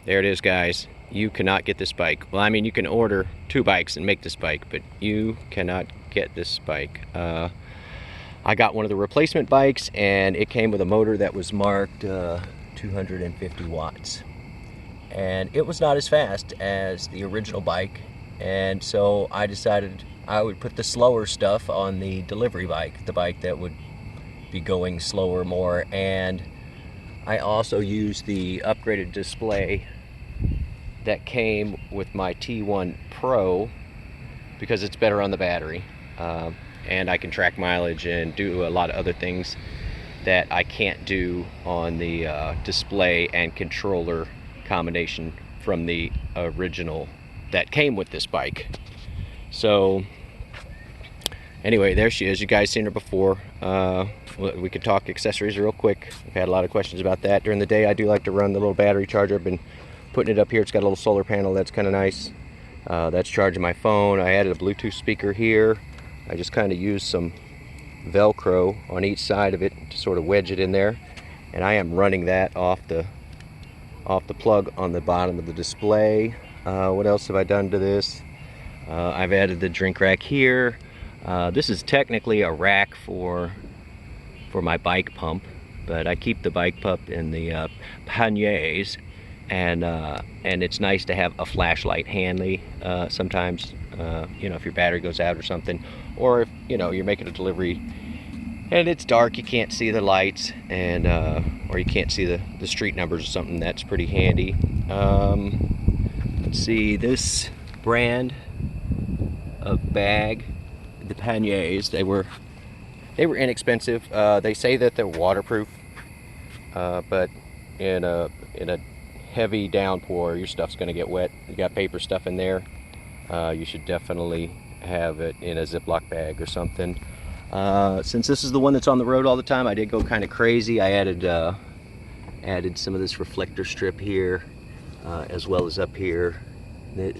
There it is, guys. You cannot get this bike. Well, I mean, you can order 2 bikes and make this bike, but you cannot get this bike. I got one of the replacement bikes, and it came with a motor that was marked 250 watts. And it was not as fast as the original bike, and so I decided I would put the slower stuff on the delivery bike, the bike that would be going slower more. And I also used the upgraded display that came with my T1 Pro because it's better on the battery, and I can track mileage and do a lot of other things that I can't do on the display and controller combination from the original that came with this bike. So anyway, there she is. You guys seen her before. We could talk accessories real quick. I've had a lot of questions about that. During the day, I do like to run the little battery charger. I've been putting it up here. It's got a little solar panel that's kind of nice. That's charging my phone. I added a Bluetooth speaker here. I just kind of used some Velcro on each side of it to sort of wedge it in there, and I am running that off the plug on the bottom of the display. What else have I done to this? I've added the drink rack here. This is technically a rack for my bike pump, but I keep the bike pump in the panniers, and it's nice to have a flashlight handy sometimes, you know, if your battery goes out or something, or if, you know, you're making a delivery and it's dark, you can't see the lights, and or you can't see the street numbers or something. That's pretty handy. Let's see, this brand of bag, the panniers, they were inexpensive. They say that they're waterproof, but in a heavy downpour, your stuff's going to get wet. You got paper stuff in there. You should definitely have it in a Ziploc bag or something. Since this is the one that's on the road all the time, I did go kind of crazy. I added some of this reflector strip here, as well as up here,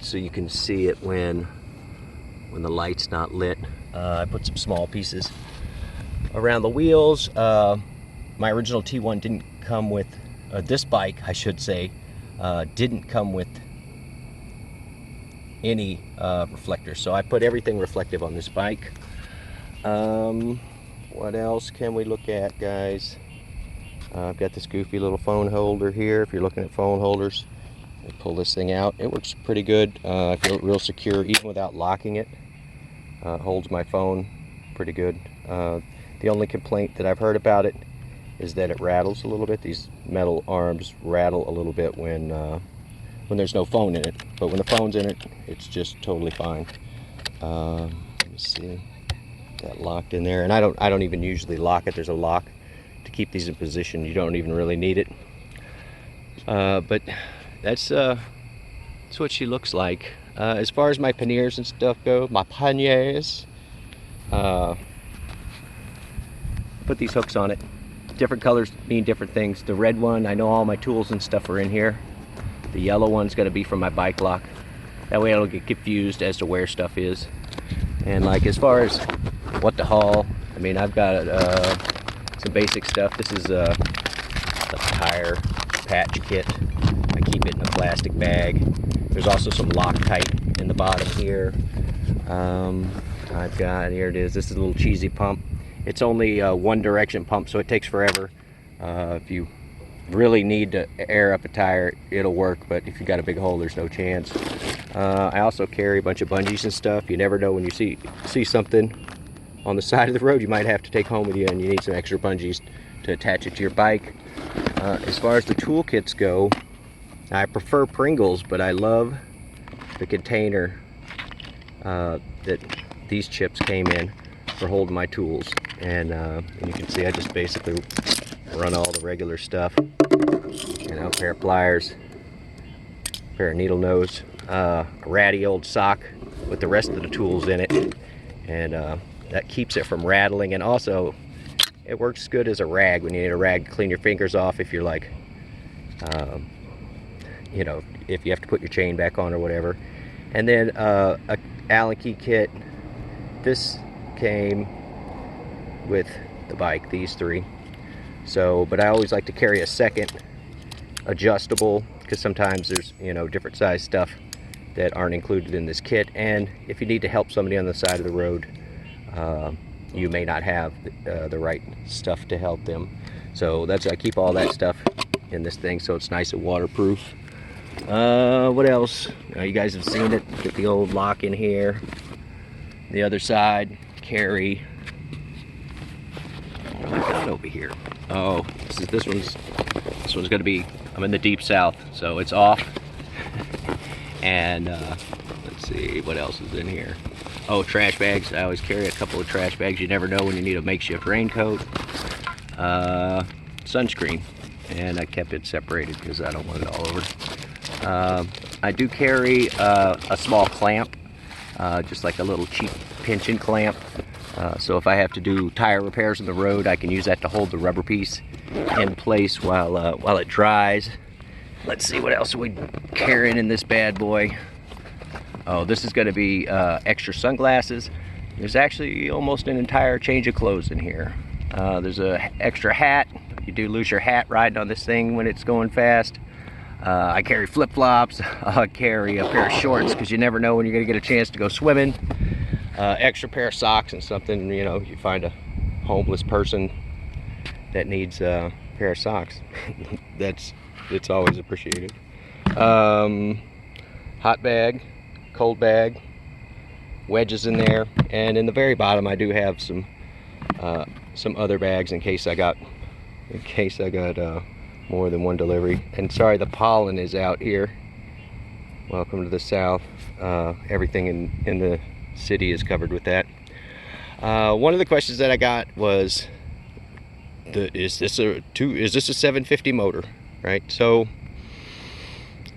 so you can see it when the light's not lit. I put some small pieces around the wheels. My original T1 didn't come with, this bike, I should say, didn't come with any reflectors, so I put everything reflective on this bike. What else can we look at, guys? I've got this goofy little phone holder here. If you're looking at phone holders, I pull this thing out. It works pretty good. I feel real secure even without locking it. Holds my phone pretty good. The only complaint that I've heard about it is that it rattles a little bit. These metal arms rattle a little bit when there's no phone in it. But when the phone's in it, it's just totally fine. Let me see. That locked in there, and I don't even usually lock it. There's a lock to keep these in position. You don't even really need it. But that's what she looks like. As far as my panniers and stuff go, my panniers, put these hooks on it. Different colors mean different things. The red one, I know all my tools and stuff are in here. The yellow one's going to be from my bike lock. That way I don't get confused as to where stuff is. And like, as far as what to haul, I mean, I've got some basic stuff. This is a tire patch kit. I keep it in a plastic bag. There's also some Loctite in the bottom here. I've got, here it is, this is a little cheesy pump. It's only a one direction pump, so it takes forever. If you really need to air up a tire, it'll work, but if you got a big hole, there's no chance. I also carry a bunch of bungees and stuff. You never know when you see something on the side of the road you might have to take home with you, and you need some extra bungees to attach it to your bike. As far as the toolkits go, I prefer Pringles, but I love the container that these chips came in for holding my tools. And you can see I just basically run all the regular stuff. You know, pair of pliers, pair of needle nose, a ratty old sock with the rest of the tools in it, and that keeps it from rattling. And also it works good as a rag when you need a rag to clean your fingers off if you're like, you know, if you have to put your chain back on or whatever. And then a Allen key kit. This came with the bike, these three. So, but I always like to carry a second adjustable because sometimes there's, you know, different size stuff that aren't included in this kit, and if you need to help somebody on the side of the road, you may not have the right stuff to help them. So I keep all that stuff in this thing, so it's nice and waterproof. What else? You guys have seen it. Get the old lock in here. The other side, carry. What have I got over here? Oh, this one's gonna be, I'm in the deep south, so it's off. And let's see what else is in here. Oh, trash bags. I always carry a couple of trash bags. You never know when you need a makeshift raincoat. Sunscreen, and I kept it separated because I don't want it all over. I do carry a small clamp, just like a little cheap pinching clamp. So if I have to do tire repairs on the road, I can use that to hold the rubber piece in place while it dries. Let's see, what else are we carrying in this bad boy? Oh, this is going to be extra sunglasses. There's actually almost an entire change of clothes in here. There's a extra hat. You do lose your hat riding on this thing when it's going fast. I carry flip-flops. I carry a pair of shorts because you never know when you're going to get a chance to go swimming. Extra pair of socks and something, you know, you find a homeless person that needs a pair of socks. It's always appreciated. Hot bag, cold bag, wedges in there, and in the very bottom I do have some other bags in case I got more than one delivery. And sorry, the pollen is out here. Welcome to the south. Everything in the city is covered with that. One of the questions that I got was, is this a 750 motor, right? So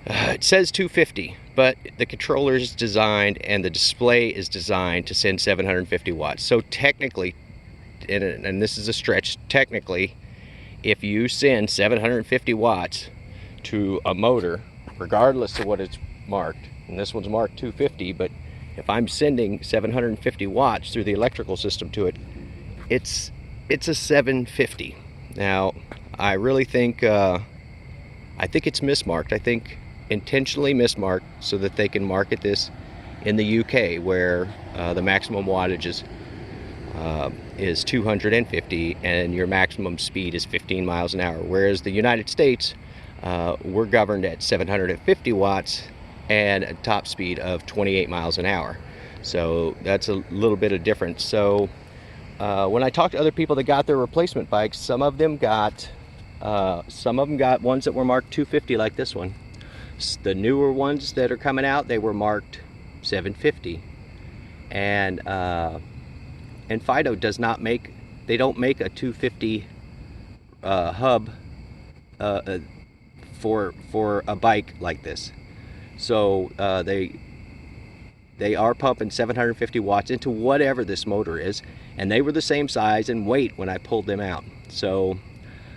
it says 250, but the controller is designed and the display is designed to send 750 watts. So technically, and this is a stretch, technically, if you send 750 watts to a motor, regardless of what it's marked, and this one's marked 250, but if I'm sending 750 watts through the electrical system to it, it's a 750. Now, I really think it's mismarked. I think intentionally mismarked so that they can market this in the UK, where the maximum wattage is 250 and your maximum speed is 15 miles an hour, whereas the United States, we're governed at 750 watts and a top speed of 28 miles an hour. So that's a little bit of difference. So when I talked to other people that got their replacement bikes, some of them got ones that were marked 250 like this one. The newer ones that are coming out, they were marked 750. And Fiido does not make, they don't make a 250 hub for a bike like this. So they are pumping 750 watts into whatever this motor is, and they were the same size and weight when I pulled them out. So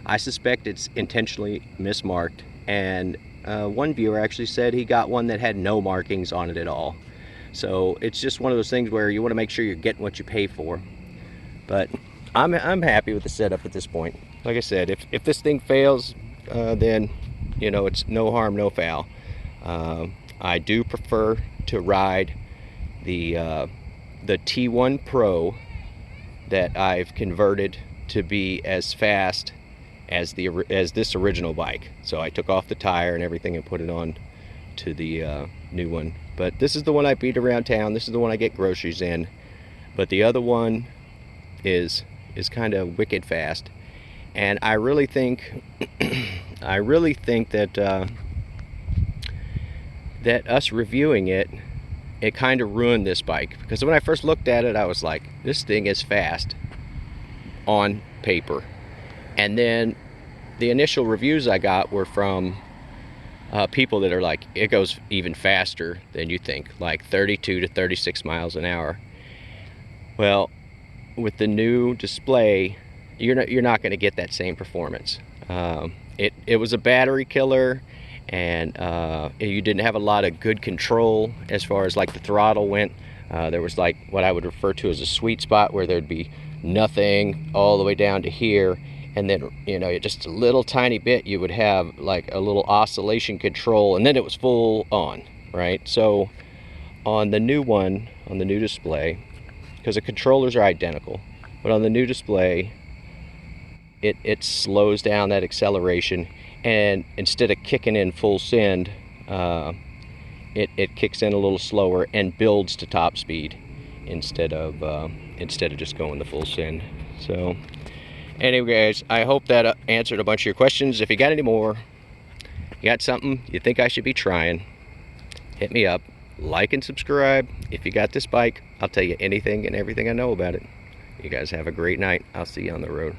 I suspect it's intentionally mismarked, and one viewer actually said he got one that had no markings on it at all. So it's just one of those things where you want to make sure you're getting what you pay for. But I'm happy with the setup at this point. Like I said, if this thing fails, then you know, it's no harm, no foul. I do prefer to ride the T1 Pro that I've converted to be as fast as this original bike. So I took off the tire and everything and put it on to the new one. But this is the one I beat around town. This is the one I get groceries in. But the other one is kind of wicked fast. And I really think that that us reviewing it kind of ruined this bike, because when I first looked at it, I was like, this thing is fast on paper. And then the initial reviews I got were from people that are like, it goes even faster than you think, like 32 to 36 miles an hour. Well, with the new display, you're not going to get that same performance. It was a battery killer, and you didn't have a lot of good control as far as like the throttle went. There was like what I would refer to as a sweet spot where there'd be nothing all the way down to here, and then, you know, just a little tiny bit, you would have like a little oscillation control, and then it was full on, right? So on the new one, on the new display, because the controllers are identical, but on the new display, it slows down that acceleration, and instead of kicking in full send, it kicks in a little slower and builds to top speed instead of just going the full send. So anyway, guys, I hope that answered a bunch of your questions. If you got any more, you got something you think I should be trying, hit me up. Like and subscribe. If you got this bike, I'll tell you anything and everything I know about it. You guys have a great night. I'll see you on the road.